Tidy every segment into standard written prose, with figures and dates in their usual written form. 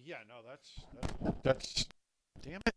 Yeah, no, that's damn it.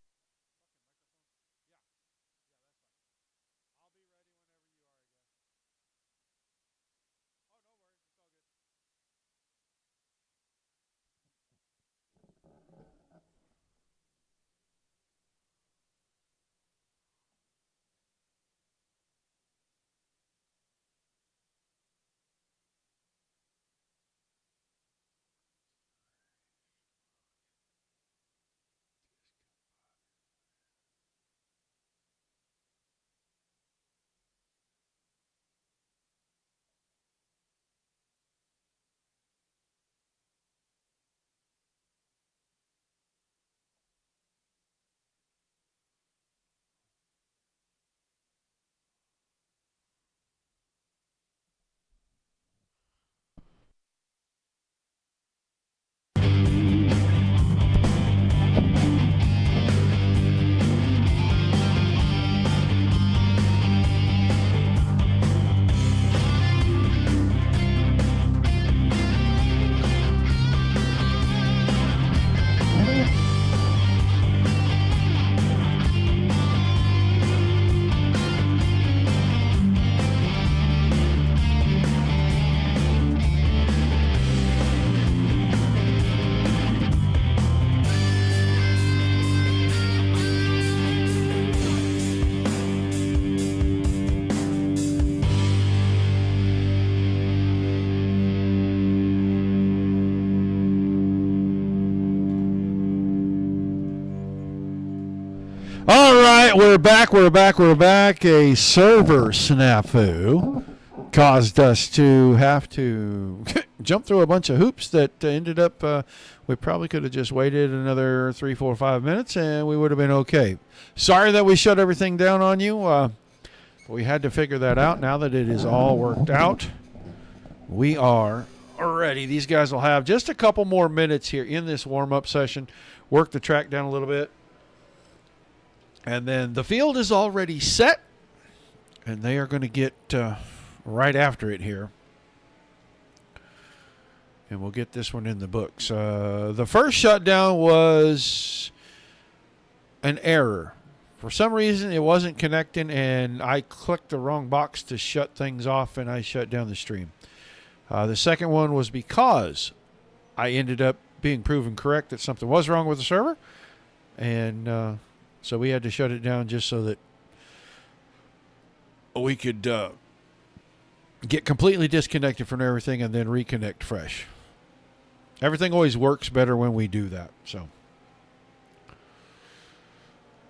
All right, we're back. A server snafu caused us to have to jump through a bunch of hoops that ended up, we probably could have just waited another 3, 4, 5 minutes and we would have been okay. Sorry that we shut everything down on you. We had to figure that out. Now that it is all worked out, we are ready. These guys will have just a couple more minutes here in this warm-up session. Work the track down a little bit. And then the field is already set, and they are going to get right after it here. And we'll get this one in the books. The first shutdown was an error. For some reason, it wasn't connecting, and I clicked the wrong box to shut things off, and I shut down the stream. The second one was because I ended up being proven correct that something was wrong with the server, and so we had to shut it down just so that we could get completely disconnected from everything and then reconnect fresh. Everything always works better when we do that. So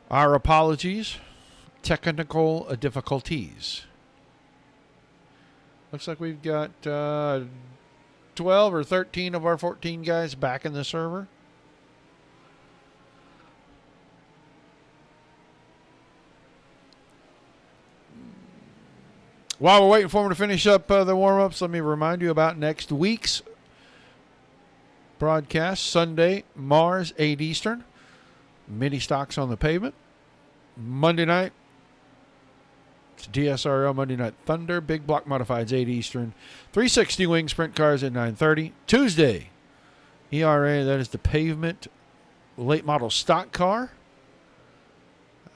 our apologies. Technical difficulties. Looks like we've got 12 or 13 of our 14 guys back in the server. While we're waiting for them to finish up the warm-ups, let me remind you about next week's broadcast. Sunday, Mars, 8 Eastern. Mini stocks on the pavement. Monday night, it's DSRL Monday Night Thunder. Big block modifieds, 8 Eastern. 360 wing sprint cars at 9:30. Tuesday, ERA, that is the pavement late model stock car.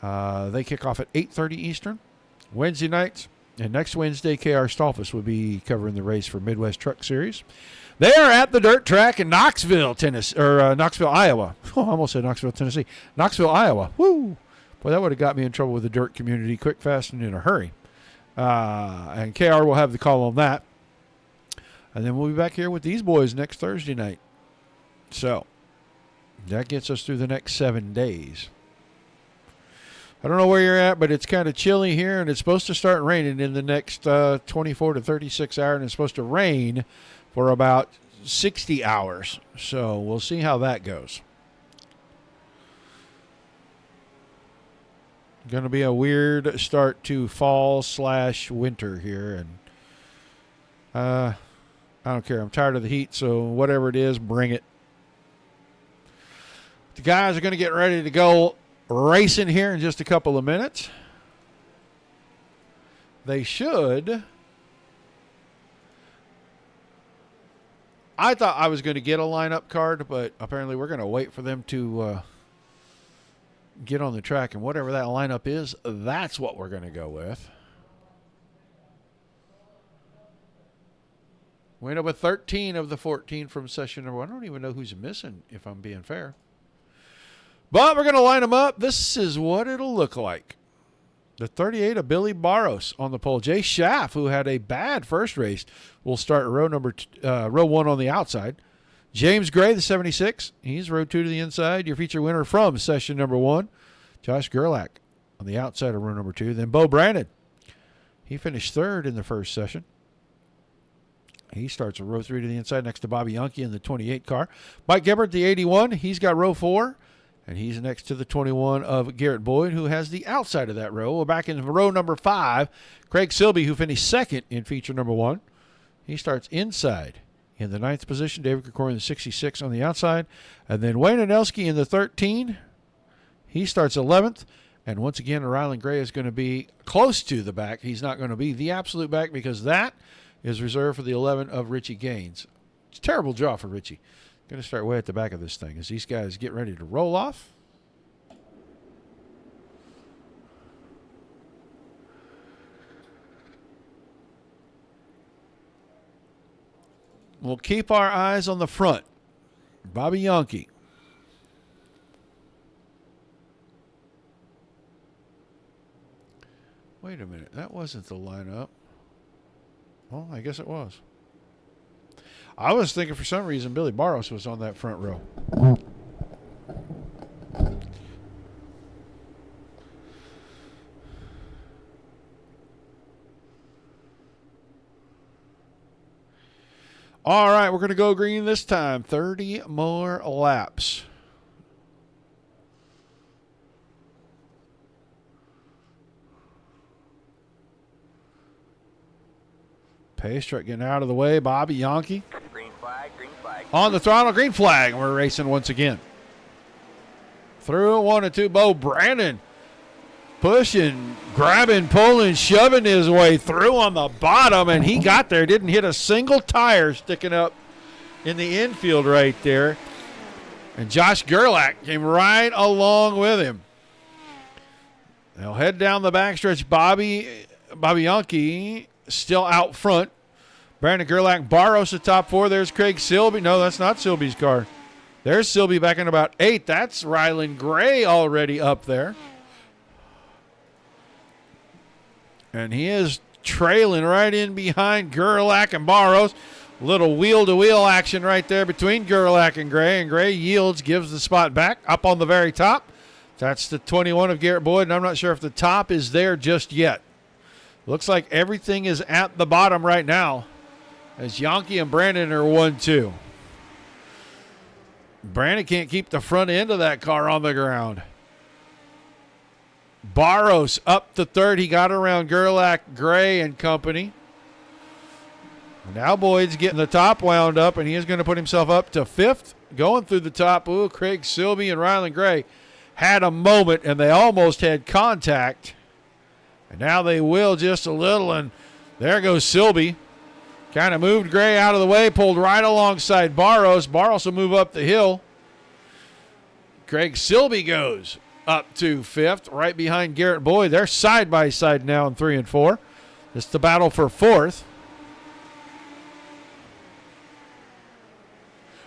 They kick off at 8:30 Eastern. Wednesday nights. And next Wednesday, KR Stolfus will be covering the race for Midwest Truck Series. They are at the dirt track in Knoxville, Tennessee, or Knoxville, Iowa. Oh, I almost said Knoxville, Tennessee. Knoxville, Iowa. Woo! Boy, that would have got me in trouble with the dirt community quick, fast, and in a hurry. And KR will have the call on that. And then we'll be back here with these boys next Thursday night. So that gets us through the next 7 days. I don't know where you're at, but it's kind of chilly here, and it's supposed to start raining in the next 24 to 36 hours, and it's supposed to rain for about 60 hours. So we'll see how that goes. Going to be a weird start to fall/winter here, and I don't care. I'm tired of the heat, so whatever it is, bring it. The guys are going to get ready to go racing here in just a couple of minutes. They should. I thought I was going to get a lineup card, but apparently we're going to wait for them to get on the track, and whatever that lineup is, that's what we're going to go with. We end up with 13 of the 14 from session number 1. I don't even know who's missing, if I'm being fair. But we're going to line them up. This is what it'll look like. The 38 of Billy Barros on the pole. Jay Schaff, who had a bad first race, will start row 1 on the outside. James Gray, the 76, he's row 2 to the inside. Your feature winner from session number 1, Josh Gerlach on the outside of row number 2. Then Bo Brandon, he finished 3rd in the first session. He starts a row 3 to the inside next to Bobby Yankee in the 28 car. Mike Gebert, the 81, he's got row 4, and he's next to the 21 of Garrett Boyd, who has the outside of that row. Well, back in row number 5, Craig Silby, who finished 2nd in feature number 1. He starts inside in the 9th position. David Krikorian, the 66 on the outside. And then Wayne Anelski in the 13. He starts 11th. And once again, Ryland Gray is going to be close to the back. He's not going to be the absolute back because that is reserved for the 11 of Richie Gaines. It's a terrible draw for Richie. Going to start way at the back of this thing as these guys get ready to roll off. We'll keep our eyes on the front. Bobby Yankee. Wait a minute. That wasn't the lineup. Well, I guess it was. I was thinking for some reason Billy Barros was on that front row. All right, we're going to go green this time. 30 more laps. Pace truck getting out of the way. Bobby Yankee. Green flag, green flag. On the throttle, green flag. We're racing once again. Through 1 and 2. Bo Brandon pushing, grabbing, pulling, shoving his way through on the bottom, and he got there. Didn't hit a single tire sticking up in the infield right there. And Josh Gerlach came right along with him. They'll head down the backstretch. Bobby Yankee still out front. Brandon Gerlach, Barros at top 4. There's Craig Silby. No, that's not Silby's car. There's Silby back in about 8. That's Ryland Gray already up there. And he is trailing right in behind Gerlach and Barros. Little wheel-to-wheel action right there between Gerlach and Gray. And Gray yields, gives the spot back up on the very top. That's the 21 of Garrett Boyd. And I'm not sure if the top is there just yet. Looks like everything is at the bottom right now as Yankee and Brandon are 1-2. Brandon can't keep the front end of that car on the ground. Barros up to 3rd. He got around Gerlach, Gray, and company. Now Boyd's getting the top wound up, and he is going to put himself up to 5th. Going through the top. Ooh, Craig Silby and Ryland Gray had a moment, and they almost had contact. And now they will just a little, and there goes Silby. Kind of moved Gray out of the way, pulled right alongside Barros. Barros will move up the hill. Craig Silby goes up to 5th, right behind Garrett Boyd. They're side by side now in 3 and 4. It's the battle for 4th.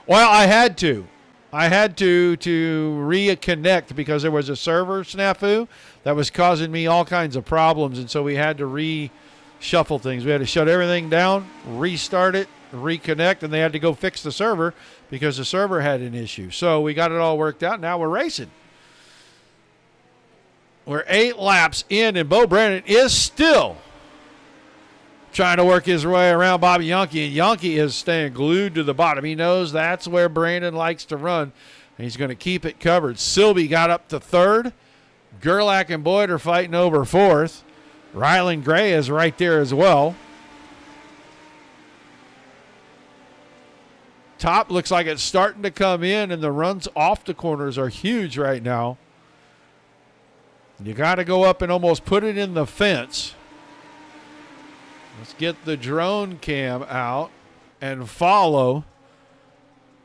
Well, I had to reconnect because there was a server snafu that was causing me all kinds of problems, and so we had to reshuffle things. We had to shut everything down, restart it, reconnect, and they had to go fix the server because the server had an issue. So we got it all worked out. Now we're racing. We're 8 laps in, and Bo Brandon is still trying to work his way around Bobby Yankee, and Yankee is staying glued to the bottom. He knows that's where Brandon likes to run, and he's going to keep it covered. Silby got up to 3rd. Gerlach and Boyd are fighting over 4th. Ryland Gray is right there as well. Top looks like it's starting to come in, and the runs off the corners are huge right now. You got to go up and almost put it in the fence. Let's get the drone cam out and follow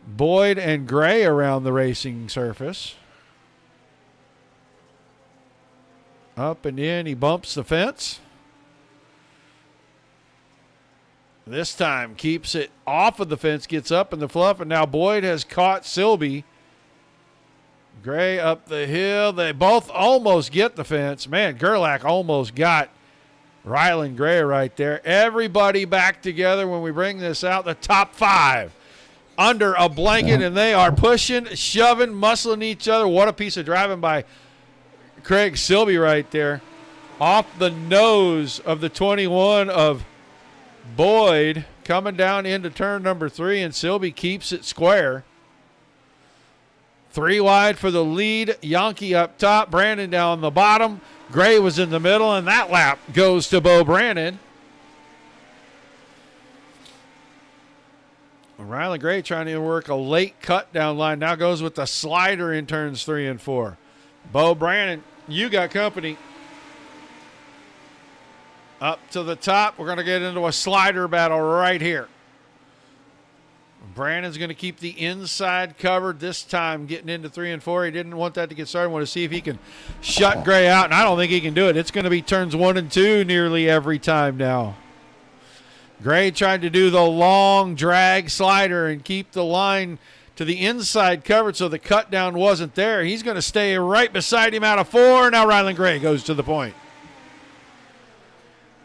Boyd and Gray around the racing surface. Up and in, he bumps the fence. This time keeps it off of the fence, gets up in the fluff, and now Boyd has caught Silby. Gray up the hill. They both almost get the fence. Man, Gerlach almost got Ryland Gray right there. Everybody back together when we bring this out. The top 5 under a blanket, and they are pushing, shoving, muscling each other. What a piece of driving by Craig Silby right there. Off the nose of the 21 of Boyd, coming down into turn number 3, and Silby keeps it square. 3 wide for the lead. Yankee up top, Brandon down the bottom. Gray was in the middle, and that lap goes to Bo Brandon. Ryland Gray trying to work a late cut down line. Now goes with the slider in turns 3 and 4. Bo Brandon, you got company. Up to the top. We're going to get into a slider battle right here. Brandon's going to keep the inside covered this time, getting into 3 and 4. He didn't want that to get started. Want to see if he can shut Gray out, and I don't think he can do it. It's going to be turns 1 and 2 nearly every time now. Gray tried to do the long drag slider and keep the line to the inside covered so the cut down wasn't there. He's going to stay right beside him out of 4. Now Ryland Gray goes to the point.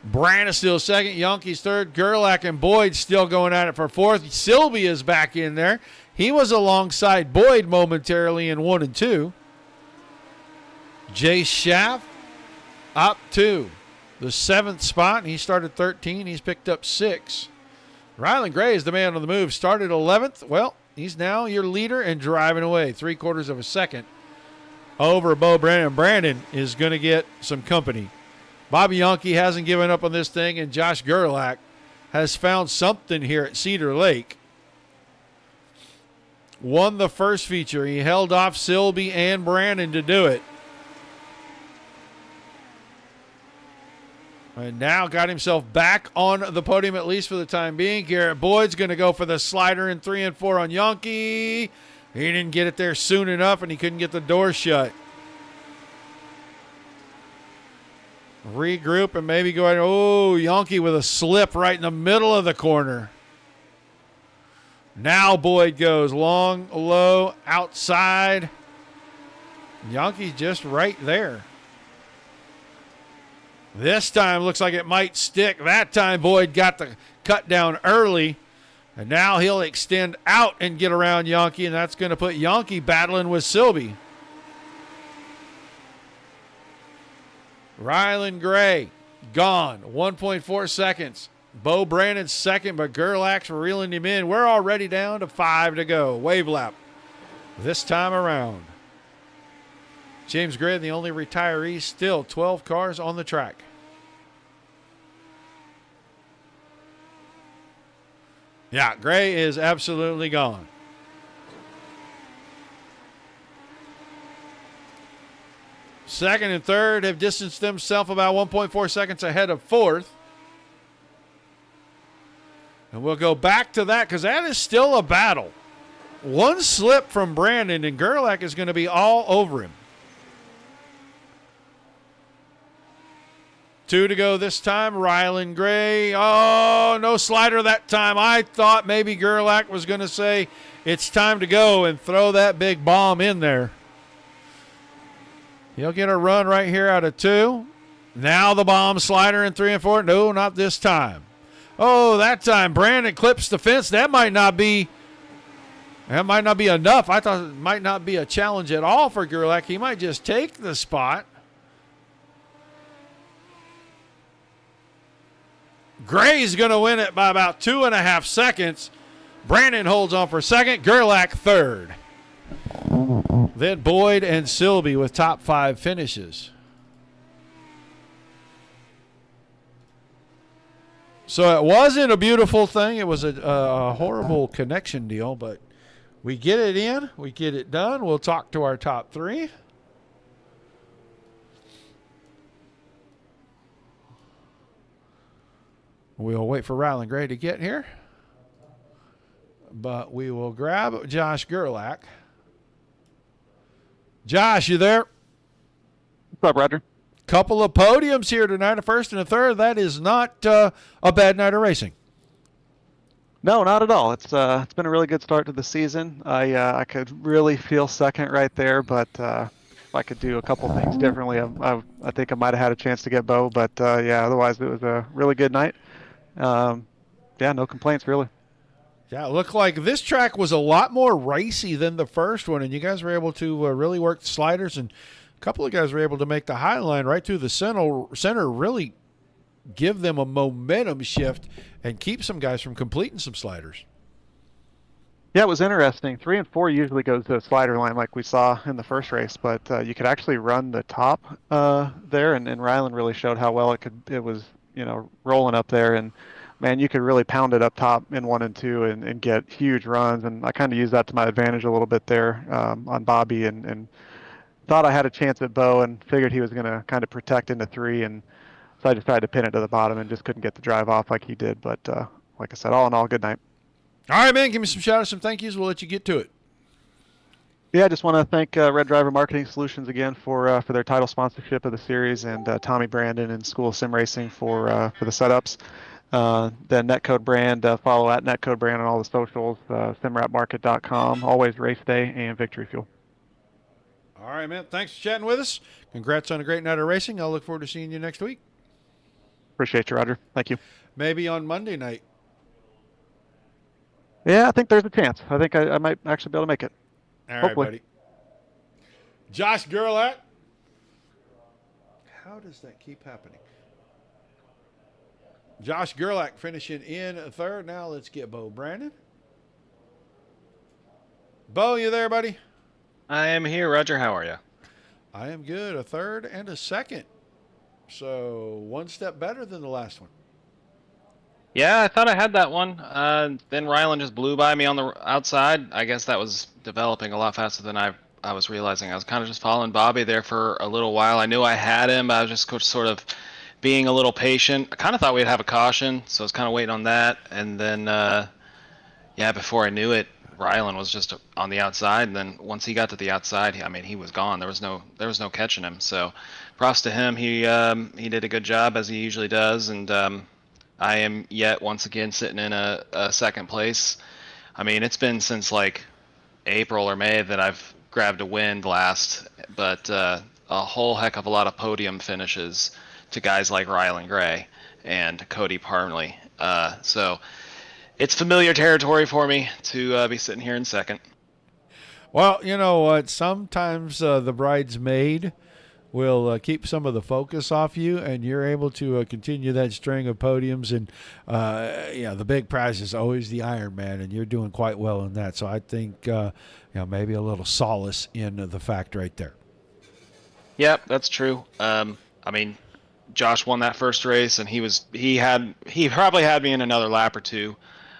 Brandon still second. Yankees third. Gerlach and Boyd still going at it for 4th. Silby is back in there. He was alongside Boyd momentarily in 1 and 2. Jay Schaff up to the 7th spot. And he started 13. He's picked up 6. Ryland Gray is the man on the move. Started 11th. Well, he's now your leader and driving away 3/4 of a second over Bo Brandon. Brandon is going to get some company. Bobby Yankee hasn't given up on this thing, and Josh Gerlach has found something here at Cedar Lake. Won the first feature. He held off Silby and Brandon to do it. And now got himself back on the podium, at least for the time being. Garrett Boyd's going to go for the slider in 3 and 4 on Yankee. He didn't get it there soon enough, and he couldn't get the door shut. Regroup and maybe go ahead. Oh, Yankee with a slip right in the middle of the corner. Now Boyd goes long, low, outside. Yankee just right there. This time looks like it might stick. That time Boyd got the cut down early. And now he'll extend out and get around Yankee, and that's going to put Yankee battling with Silby. Ryland Gray gone. 1.4 seconds. Bo Brandon second, but Gerlach's reeling him in. We're already down to 5 to go. Wave lap this time around. James Gray, the only retiree, still 12 cars on the track. Yeah, Gray is absolutely gone. Second and third have distanced themselves about 1.4 seconds ahead of 4th. And we'll go back to that because that is still a battle. One slip from Brandon and Gerlach is going to be all over him. 2 to go this time. Ryland Gray. Oh, no slider that time. I thought maybe Gerlach was going to say it's time to go and throw that big bomb in there. He'll get a run right here out of 2. Now the bomb slider in 3 and 4. No, not this time. Oh, that time Brandon clips the fence. That might not be enough. I thought it might not be a challenge at all for Gerlach. He might just take the spot. Gray's going to win it by about 2.5 seconds. Brandon holds on for second. Gerlach third. Then Boyd and Silby with top 5 finishes. So it wasn't a beautiful thing. It was a horrible connection deal, but we get it in. We get it done. We'll talk to our top 3. We'll wait for Ryland Gray to get here. but we will grab Josh Gerlach. Josh, you there? What's up, Roger? Couple of podiums here tonight, a first and a third. That is not a bad night of racing. No, not at all. It's been a really good start to the season. I could really feel second right there, but if I could do a couple things differently, I think I might have had a chance to get Bo. But yeah, otherwise it was a really good night. Yeah, no complaints really. Yeah, it looked like this track was a lot more racy than the first one, and you guys were able to really work the sliders, and a couple of guys were able to make the high line right through the center, really give them a momentum shift and keep some guys from completing some sliders. Yeah, it was interesting. 3 and 4 usually goes to a slider line like we saw in the first race, but you could actually run the top there, and Ryland really showed how well it was rolling up there, and man, you could really pound it up top in 1 and 2 and get huge runs, and I kind of used that to my advantage a little bit there on Bobby, and thought I had a chance at Bo and figured he was going to kind of protect into 3, and so I just tried to pin it to the bottom and just couldn't get the drive off like he did, but like I said, all in all, good night. All right, man, give me some shout-outs, some thank yous. We'll let you get to it. Yeah, I just want to thank RedDriver Marketing Solutions again for their title sponsorship of the series, and Tommy Brandon and School of Sim Racing for the setups. The Netcode brand, follow at Netcode brand on all the socials, simwrapmarket.com, always race day and victory fuel. All right, man. Thanks for chatting with us. Congrats on a great night of racing. I'll look forward to seeing you next week. Appreciate you, Roger. Thank you. Maybe on Monday night. Yeah, I think there's a chance. I think I might actually be able to make it. All right, hopefully. buddy. Josh Gerlach. How does that keep happening? Josh Gerlach finishing in third. Now let's get Bo Brandon. Bo, you there, buddy? I am here, Roger. How are you? I am good. A third and a second. So one step better than the last one. Yeah, I thought I had that one. Then Ryland just blew by me on the outside. I guess that was developing a lot faster than I was realizing. I was kind of just following Bobby there for a little while. I knew I had him, but I was just sort of being a little patient. I kind of thought we'd have a caution, so I was kind of waiting on that. And then, yeah, before I knew it, Ryland was just on the outside. And then once he got to the outside, I mean, he was gone. There was no catching him. So props to him. He did a good job, as he usually does. And I am yet once again sitting in a second place. I mean, it's been since like April or May that I've grabbed a win last, but a whole heck of a lot of podium finishes to guys like Ryland Gray and Cody Parmley. So it's familiar territory for me to be sitting here in second. Well, you know what? Sometimes the bridesmaid will keep some of the focus off you, and you're able to continue that string of podiums. And the big prize is always the Ironman, and you're doing quite well in that. So I think maybe a little solace in the fact right there. Yep, that's true. I mean, Josh won that first race, and he probably had me in another lap or two.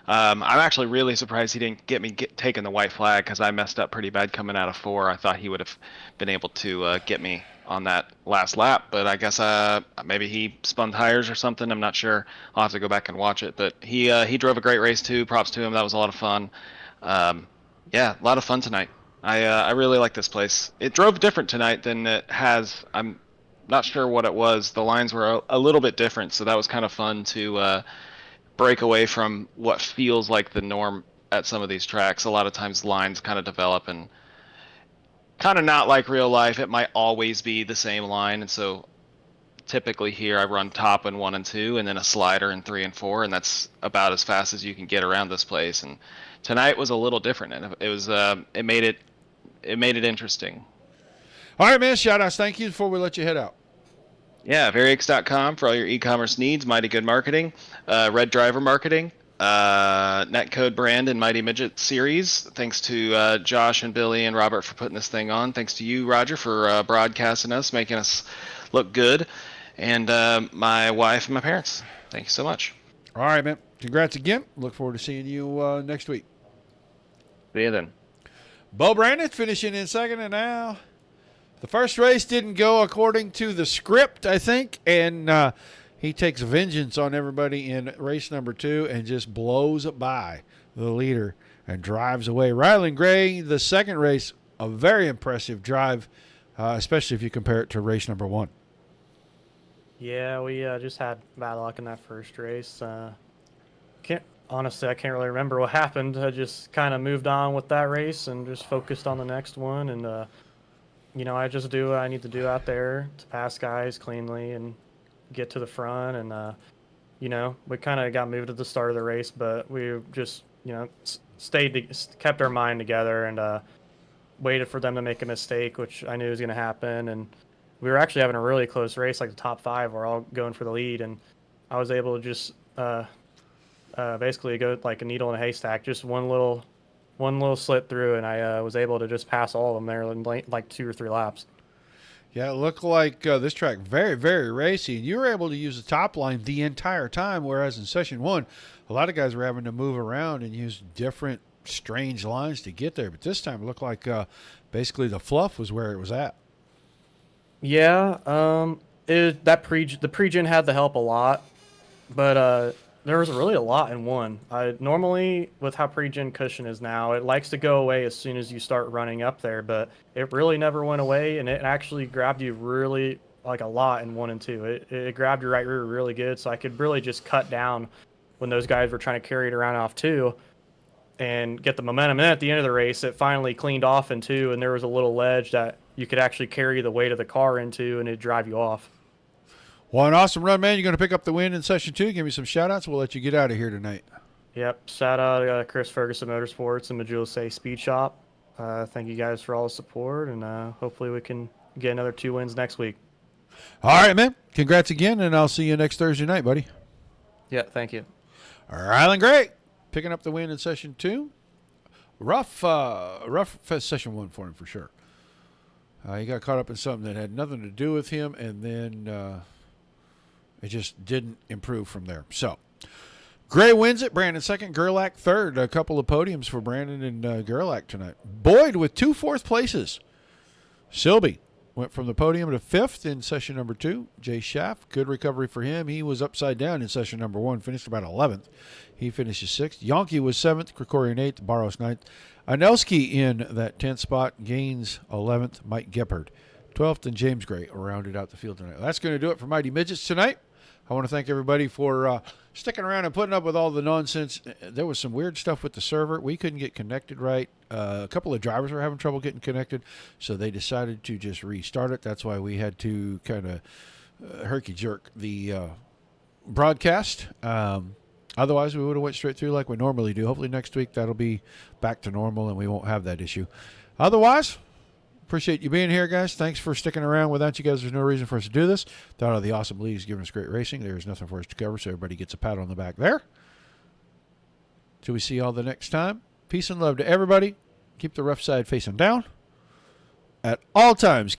I'm actually really surprised he didn't get me taking the white flag, because I messed up pretty bad coming out of 4. I thought he would have been able to get me on that last lap, but I guess maybe he spun tires or something. I'm not sure. I'll have to go back and watch it. But he drove a great race too. Props to him. That was a lot of fun. Yeah, a lot of fun tonight. I really like this place. It drove different tonight than it has. I'm not sure what it was. The lines were a little bit different, so that was kind of fun to break away from what feels like the norm at some of these tracks. A lot of times lines kind of develop and kind of not like real life. It might always be the same line, and so typically here I run top in 1 and 2 and then a slider in 3 and 4, and that's about as fast as you can get around this place. And tonight was a little different, and it made it interesting. All right, man. Shout outs. Thank you before we let you head out. Yeah, veryx.com for all your e-commerce needs. Mighty Good Marketing, RedDriver Marketing, Netcode brand and Mighty Midget series. Thanks to Josh and Billy and Robert for putting this thing on. Thanks to you, Roger, for broadcasting us, making us look good, and my wife and my parents. Thank you so much. All right, man. Congrats again. Look forward to seeing you next week. See you then. Bo Brandon finishing in second, and now the first race didn't go according to the script, I think, and he takes vengeance on everybody in race number 2 and just blows by the leader and drives away. Rylan Gray, the second race, a very impressive drive, especially if you compare it to race number 1. Yeah, we just had bad luck in that first race. Honestly, I can't really remember what happened. I just kind of moved on with that race and just focused on the next one. And I just do what I need to do out there to pass guys cleanly and get to the front. And we kind of got moved at the start of the race, but we just kept our mind together and waited for them to make a mistake, which I knew was going to happen. And we were actually having a really close race, like the top 5 were all going for the lead, and I was able to just basically go like a needle in a haystack, just one little slit through, and I was able to just pass all of them there in like 2 or 3 laps. Yeah, it looked like this track very, very racy, and you were able to use the top line the entire time, whereas in session 1, a lot of guys were having to move around and use different strange lines to get there. But this time it looked like basically the fluff was where it was at. Yeah, the pre-gen had to help a lot, but there was really a lot in one. Normally, with how pre-gen cushion is now, it likes to go away as soon as you start running up there, but it really never went away, and it actually grabbed you really like a lot in 1 and 2. It grabbed your right rear really good, so I could really just cut down when those guys were trying to carry it around off 2 and get the momentum. And at the end of the race, it finally cleaned off in 2, and there was a little ledge that you could actually carry the weight of the car into, and it'd drive you off. Well, an awesome run, man. You're going to pick up the win in session 2. Give me some shout-outs. We'll let you get out of here tonight. Yep. Shout out Chris Ferguson Motorsports and Majula Say Speed Shop. Thank you guys for all the support, and hopefully we can get another 2 wins next week. All right, man. Congrats again, and I'll see you next Thursday night, buddy. Yeah, thank you. Rylan Gray picking up the win in session 2. Rough session 1 for him for sure. He got caught up in something that had nothing to do with him, and then it just didn't improve from there. So, Gray wins it. Brandon second. Gerlach third. A couple of podiums for Brandon and Gerlach tonight. Boyd with 2 fourth places. Silby went from the podium to 5th in session number 2. Jay Schaff, good recovery for him. He was upside down in session number 1, finished about 11th. He finishes 6th. Yonke was 7th. Krikorian 8th. Barros 9th. Anelski in that 10th spot. Gaines 11th. Mike Geppard 12th. And James Gray rounded out the field tonight. That's going to do it for Mighty Midgets tonight. I want to thank everybody for sticking around and putting up with all the nonsense. There was some weird stuff with the server. We couldn't get connected right. A couple of drivers were having trouble getting connected, so they decided to just restart it. That's why we had to kind of herky-jerk the broadcast. Otherwise, we would have went straight through like we normally do. Hopefully next week that'll be back to normal and we won't have that issue. Otherwise, appreciate you being here, guys. Thanks for sticking around. Without you guys, there's no reason for us to do this. Thought of the awesome leagues giving us great racing. There's nothing for us to cover, so everybody gets a pat on the back there. Till we see y'all the next time. Peace and love to everybody. Keep the rough side facing down at all times.